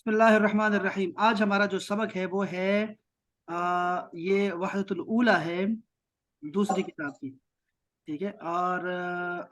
बिस्मिल्लाहिर्रहमानिर्रहीम। आज हमारा जो सबक है वो है ये वहदतुल ऊला है दूसरी किताब की। ठीक है। और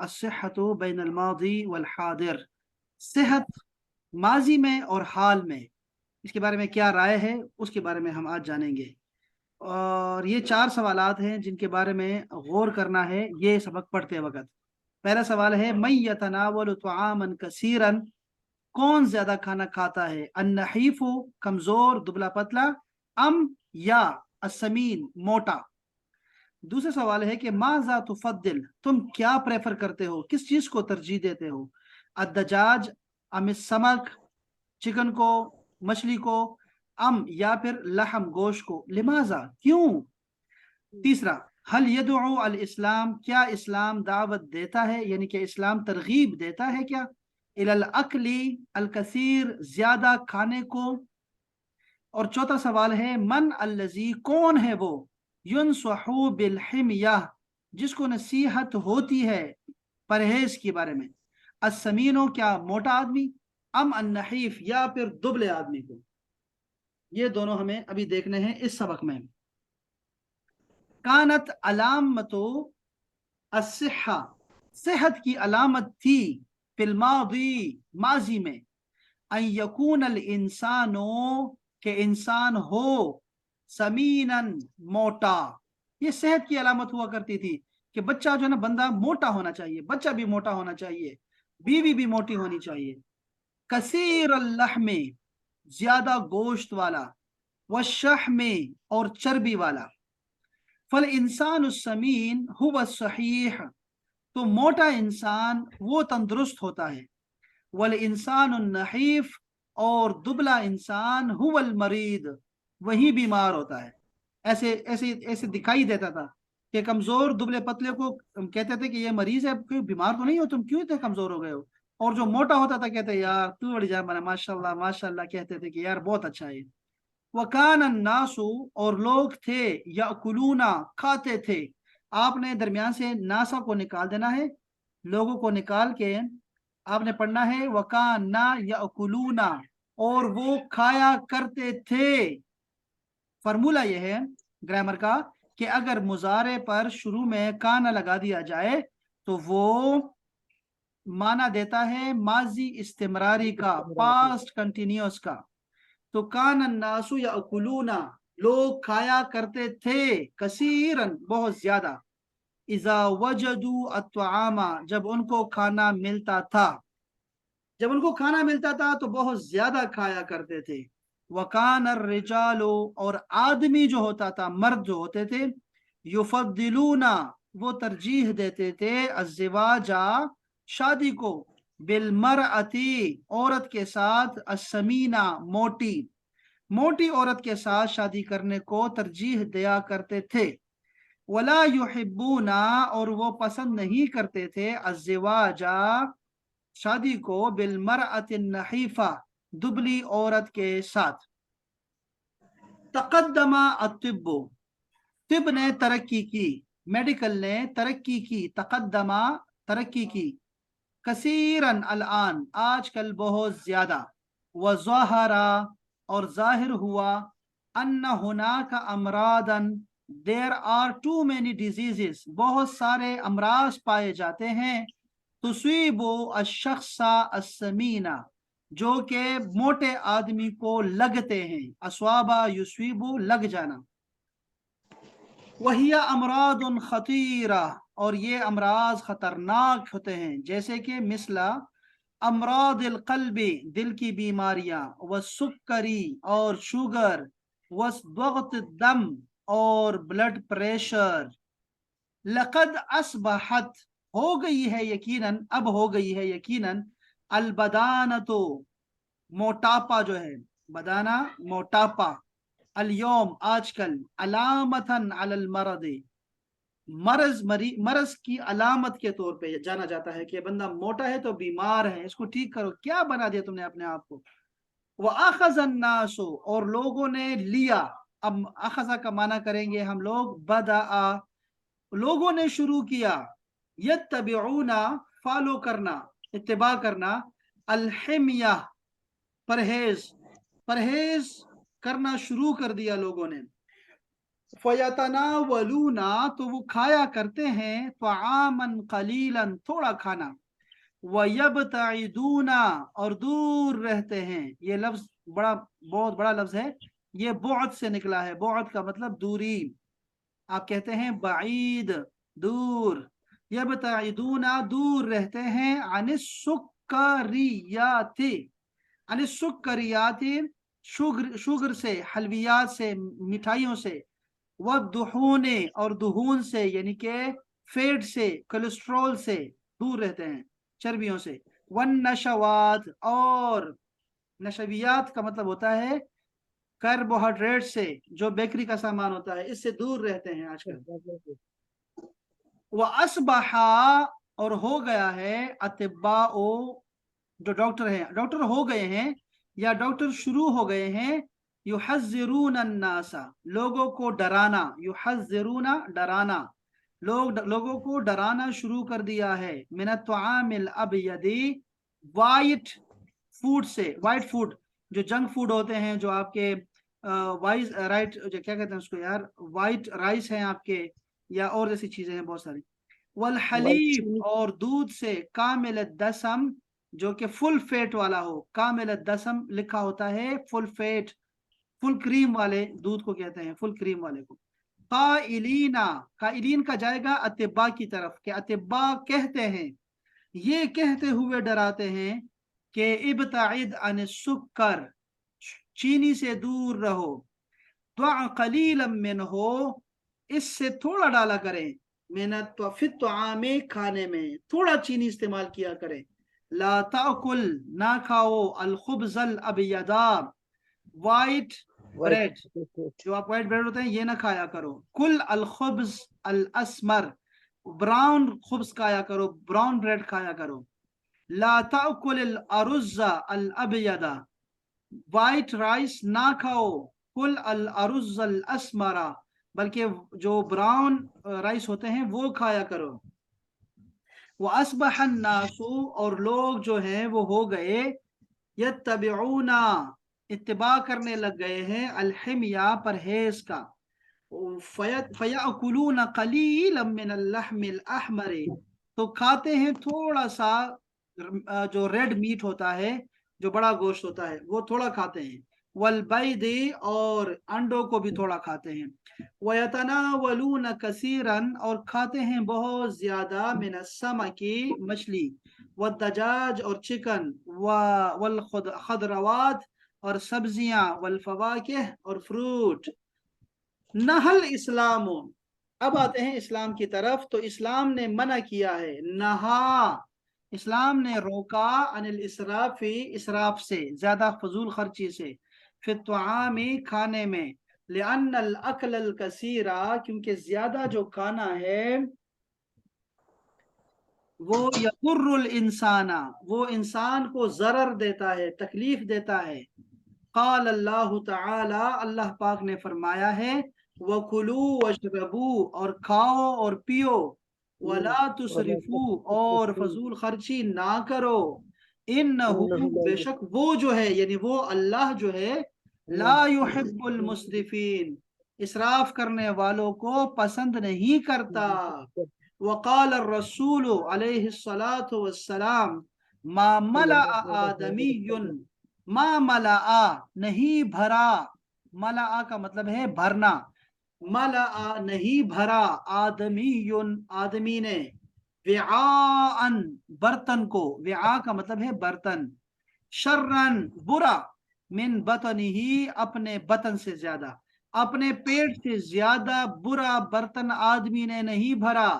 अस्सिहतु बैनल मादी वल हादिर, सेहत माजी में और हाल में, इसके बारे में क्या राय है उसके बारे में हम आज जानेंगे। और ये चार सवालात हैं जिनके बारे में गौर करना है ये सबक पढ़ते वक्त। पहला सवाल है मई यतनावल तुआमन कसीरन, कौन ज्यादा खाना खाता है? अन्नहीफु, कमजोर दुबला पतला, अम या असमीन मोटा। दूसरा सवाल है कि माजा तुफद्दिल, तुम क्या प्रेफर करते हो, किस चीज को तरजीह देते हो? अद्दजाज अम समक, चिकन को, मछली को, अम या फिर लहम गोश्त को, लिमाजा क्यों? तीसरा, हल यदउ अल इस्लाम, क्या इस्लाम दावत देता है, यानी कि इस्लाम तरगीब देता है क्या इलल अकली अल कसीर, ज्यादा खाने को? और चौथा सवाल है मन अल्लजी, कौन है वो, युनसहु बिल हिमया, जिसको नसीहत होती है परहेज के बारे में। असमीनो, क्या मोटा आदमी, अम अन्नहीफ या फिर दुबले आदमी को। ये दोनों हमें अभी देखने हैं इस सबक में। कानत अलामतो अस्सिहा, सेहत की अलामत थी, फिल मादी, माजी में, अन यकून अल इंसानो, के इंसान हो, समीनन मोटा। ये सेहत की अलामत हुआ करती थी कि बच्चा जो है ना, बंदा मोटा होना चाहिए, बच्चा भी मोटा होना चाहिए, बीवी भी मोटी होनी चाहिए। कसीर अल्लाह में, ज्यादा गोश्त वाला, वशह में, और चर्बी वाला। फल इंसान समीन हुवा सहीह, तो मोटा इंसान वो तंदुरुस्त होता है। वल इंसान नहीफ, और दुबला इंसान हुवल मरीद, वही बीमार होता है। ऐसे ऐसे ऐसे दिखाई देता था कि कमजोर दुबले पतले को कहते थे कि ये मरीज है, कोई बीमार तो नहीं हो, तुम क्यों इतने कमजोर हो गए हो? और जो मोटा होता था कहते यार तू बड़ी जान बना, माशाल्लाह माशाल्लाह, कहते थे कि यार बहुत अच्छा है। वकान नासु, और लोग थे, याकुलूना, खाते थे। आपने दरमियान से नासा को निकाल देना है, लोगों को निकाल के आपने पढ़ना है वकाना याकुलूना, और वो खाया करते थे। फॉर्मूला यह है ग्रामर का कि अगर मुजारे पर शुरू में काना लगा दिया जाए तो वो माना देता है माजी इस्तिमरारी का, पास्ट कंटिन्यूअस का। तो कान अन्नासु याकुलूना, लोग खाया करते थे, कसीरन, बहुत ज्यादा, इजा वजदू अत्वामा, जब उनको खाना मिलता था, जब उनको खाना मिलता था तो बहुत ज्यादा खाया करते थे। वकान रिजालो, और आदमी जो होता था, मर्द जो होते थे, युफद्दिलूना, वो तरजीह देते थे, अज़्ज़िवाजा, शादी को, बिलमरअती, औरत के साथ, असमीना, मोटी, मोटी औरत के साथ शादी करने को तरजीह दिया करते थे। वला युहिब्बूना, और वो पसंद नहीं करते थे, अज़्ज़िवाजा, शादी को, बिलमरअतिन नहीफा, दुबली औरत के साथ। तकद्दमा अतिब्बु, तिब ने तरक्की की, मेडिकल ने तरक्की की, तकद्दमा, तरक्की की, कसीरन, अलान, आजकल बहुत ज्यादा, वज़हरा, और जाहिर हुआ, अन्ना हुनाका अमरादन, there are too many diseases, बहुत सारे अमराज पाए जाते हैं, तुसीबो अशख्सा असमीना, जो के मोटे आदमी को लगते हैं, अस्वाबा युस्वीबु, लग जाना। वहिया अमरादुन खतीरा, और ये अमराज खतरनाक होते हैं, जैसे कि मिसला अमरादिल कल्बी, दिल की बीमारियां, व सुक्करी, और शुगर, व दम, और ब्लड प्रेशर। लक़द अस्बहत, हो गई है यकीनन, अब हो गई है यकीनन, अलबदानतो, मोटापा जो है, बदाना मोटापा, अलयोम, आजकल, अलामतन अलल मरदे, मरज की अलामत के तौर पे जाना जाता है कि बंदा मोटा है तो बीमार है, इसको ठीक करो। क्या बना दिया तुमने अपने आप को? वह अखज़न नासो, और लोगों ने लिया। अब अखज़ा का माना करेंगे हम लोग, बदा, लोगों ने शुरू किया, यत्तबिऊना, फॉलो करना, इत्तिबा करना, अलहिमिया, परहेज, परहेज करना शुरू कर दिया लोगों ने। फयतनावलूना, तो वो खाया करते हैं, तआमन कलीलन, थोड़ा खाना, वयबतइदूना, और दूर रहते हैं। ये लफ्ज बड़ा, बहुत बड़ा लफ्ज है, ये बुअद से निकला है। बुअद का मतलब दूरी, आप कहते हैं बाईद, दूर। यबतइदूना, दूर रहते हैं, अनिस्सुक्करियाति, अनिस्सुक्करियाति, शुगर, शुगर से, हलवियात से, मिठाइयों से, वद्दुहूने, और दुहून से यानी कि फैट से, कोलेस्ट्रॉल से दूर रहते हैं, चर्बियों से। वन नशवात, और नशवियात का मतलब होता है कार्बोहाइड्रेट से, जो बेकरी का सामान होता है, इससे दूर रहते हैं आजकल। वह असबहा, और हो गया है, अतिब्बाओ, जो डॉक्टर हैं, डॉक्टर हो गए हैं या डॉक्टर शुरू हो गए हैं, युहज़िरून अन्नासा, लोगों को डराना, युहज़िरूना, डराना, लोगों को डराना शुरू कर दिया है, मिनत तुआमिल अबयदी, वाइट फूड से, वाइट फूड, जो जंक फूड होते हैं, जो आपके वाइट राइट, जो क्या कहते हैं उसको यार, वाइट राइस हैं आपके, या और जैसी चीजें हैं बहुत सारी। वल हलीब, और दूध से, कामिल दसम, जो कि फुल फेट वाला हो, कामिल दसम लिखा होता है, फुल फेट, फुल क्रीम वाले दूध को कहते हैं, फुल क्रीम वाले को। काइलीना, काइलीन का जाएगा अतिब्बा की तरफ, कि अतिब्बा कहते हैं, ये कहते हुए डराते हैं कि इब्ताइद अन सुक्कर, चीनी से दूर रहो, दुआ कलीलम मिनहो, इससे थोड़ा डाला करें, मेहनत तो फिर तो आमे, खाने में थोड़ा चीनी इस्तेमाल किया करें। ला ताकुल, ना खाओ, अल खुब्ज़ल अबयदा, वाइट ब्रेड, जो आप वाइट ब्रेड होते हैं ये ना खाया करो। कुल अल खुब्ज़ अल अस्मर, ब्राउन खुब्ज़ खाया करो, ब्राउन ब्रेड खाया करो। ला ताकुल अल अरुज़्ज़ा अल अबयदा, वाइट राइस ना खाओ। कुल अल अरुज़ अल अस्मरा, बल्कि जो ब्राउन राइस होते हैं वो खाया करो। वो असबहन नासु, और लोग जो हैं वो हो गए, यत्तबिऊना, इत्तिबा करने लग गए हैं, अलहिमिया, परहेज का, फयाकुलून कलीलन मिनल लहमिल अहमर, तो खाते हैं थोड़ा सा, जो रेड मीट होता है, जो बड़ा गोश्त होता है, वो थोड़ा खाते हैं। वल बैदे, और अंडों को भी थोड़ा खाते हैं। वयतनावलून कसीरन, और खाते हैं बहुत ज्यादा, मिन समकी, मछली, वद्दजाज, और चिकन, वल खदरवात, और सब्जियां, वल फवाकिह, और फ्रूट। नहल इस्लाम, अब आते हैं इस्लाम की तरफ। तो इस्लाम ने मना किया है, नहा, इस्लाम ने रोका, अनिल इसराफी, इसराफ से, ज्यादा फजूल खर्ची से, फिर तुआमी, खाने में, लिअन्नल अक्लल कसीरा, क्योंकि ज्यादा जो खाना है वो यदुर्रुल इंसाना, वो इंसान को जरर देता है, तकलीफ देता है। क़ाल अल्लाह तआला, अल्लाह पाक ने फरमाया है, वकुलू वशरबू, और खाओ और पियो, वला तुसरिफू, और फजूल खर्ची ना करो, इन्नहु, बेशक वो जो है, यानी वो अल्लाह जो है, ला युहिब्बुल मुस्रिफीन, इसराफ करने वालों को पसंद नहीं करता। वक़ाल रसूल अलैहिस्सलातु वस्सलाम, मा मला आदमीयुन, मा मला, नहीं भरा, मला का मतलब है भरना, मला, नहीं भरा, आदमीयुन, आदमी ने, विआअन, बर्तन को, विआ का मतलब है बर्तन, शर्रन, बुरा, मिन बतनिही, अपने बतन से ज्यादा, अपने पेट से ज्यादा बुरा बर्तन आदमी ने नहीं भरा।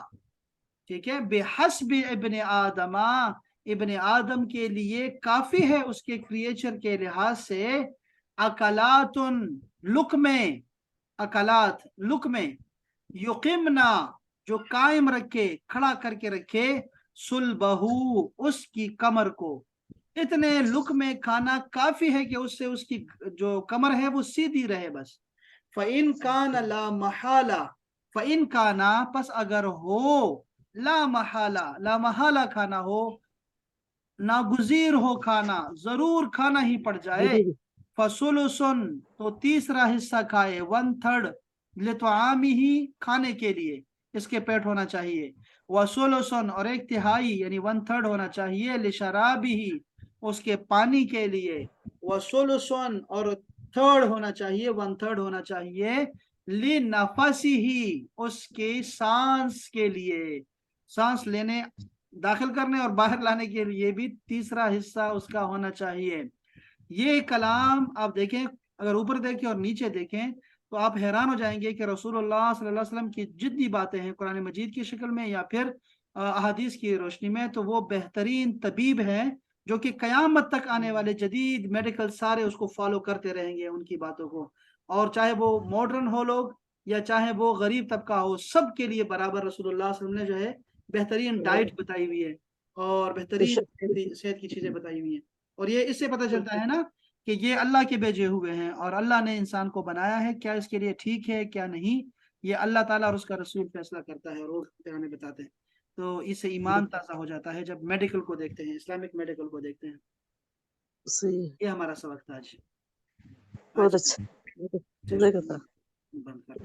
ठीक है, बेहस्ब इब्ने आदमा, इब्ने आदम के लिए काफी है, उसके क्रिएचर के लिहाज से, अकलातुन, लुकमे, अकलात, लुकमे, युकिमना, जो कायम रखे, खड़ा करके रखे, सुलबहू, उसकी कमर को, इतने लुकमे खाना काफी है कि उससे उसकी जो कमर है वो सीधी रहे बस। फ़इन कान ला महाला, फ़इन काना, पस अगर हो, ला महाला, ला महाला खाना हो, नागुजीर हो खाना, जरूर खाना ही पड़ जाए, फसुलुसुन, तो तीसरा हिस्सा खाए, 1/3 लितआमिही, खाने के लिए इसके पेट होना चाहिए, वसुलुसुन, और 1/3 यानी 1/3 होना चाहिए, लिशराबिही, उसके पानी के लिए, वसुलुसुन, और 1/3 होना चाहिए, 1/3 होना चाहिए, लिनफसिही, उसके सांस के लिए, सांस लेने, दाखिल करने और बाहर लाने के लिए भी तीसरा हिस्सा उसका होना चाहिए। ये कलाम आप देखें, अगर ऊपर देखें और नीचे देखें तो आप हैरान हो जाएंगे कि रसूलुल्लाह सल्लल्लाहु अलैहि वसल्लम की जितनी बातें हैं कुरान मजीद की शक्ल में या फिर अहादीस की रोशनी में, तो वो बेहतरीन तबीब हैं जो कि कयामत तक आने वाले जदीद मेडिकल सारे उसको फॉलो करते रहेंगे उनकी बातों को। और चाहे वो मॉडर्न हो लोग या चाहे वो गरीब तबका हो, सब के लिए बराबर रसूलुल्लाह सल्लल्लाहु अलैहि वसल्लम ने जो है बेहतरीन डाइट बताई हुई है और बेहतरीन सेहत की चीजें बताई हुई हैं। और ये इससे पता चलता है ना कि ये अल्लाह के भेजे हुए हैं और अल्लाह ने इंसान को बनाया है, क्या इसके लिए ठीक है क्या नहीं, ये अल्लाह ताला और उसका रसूल फैसला करता है और वो हमें बताते हैं। तो इससे ईमान ताज़ा हो जाता है जब मेडिकल को देखते हैं, इस्लामिक मेडिकल को देखते हैं। सही, ये हमारा सबक था आज। बहुत आज अच्छा, बहुत अच्छा चलो लगा था। बंद करता हूँ।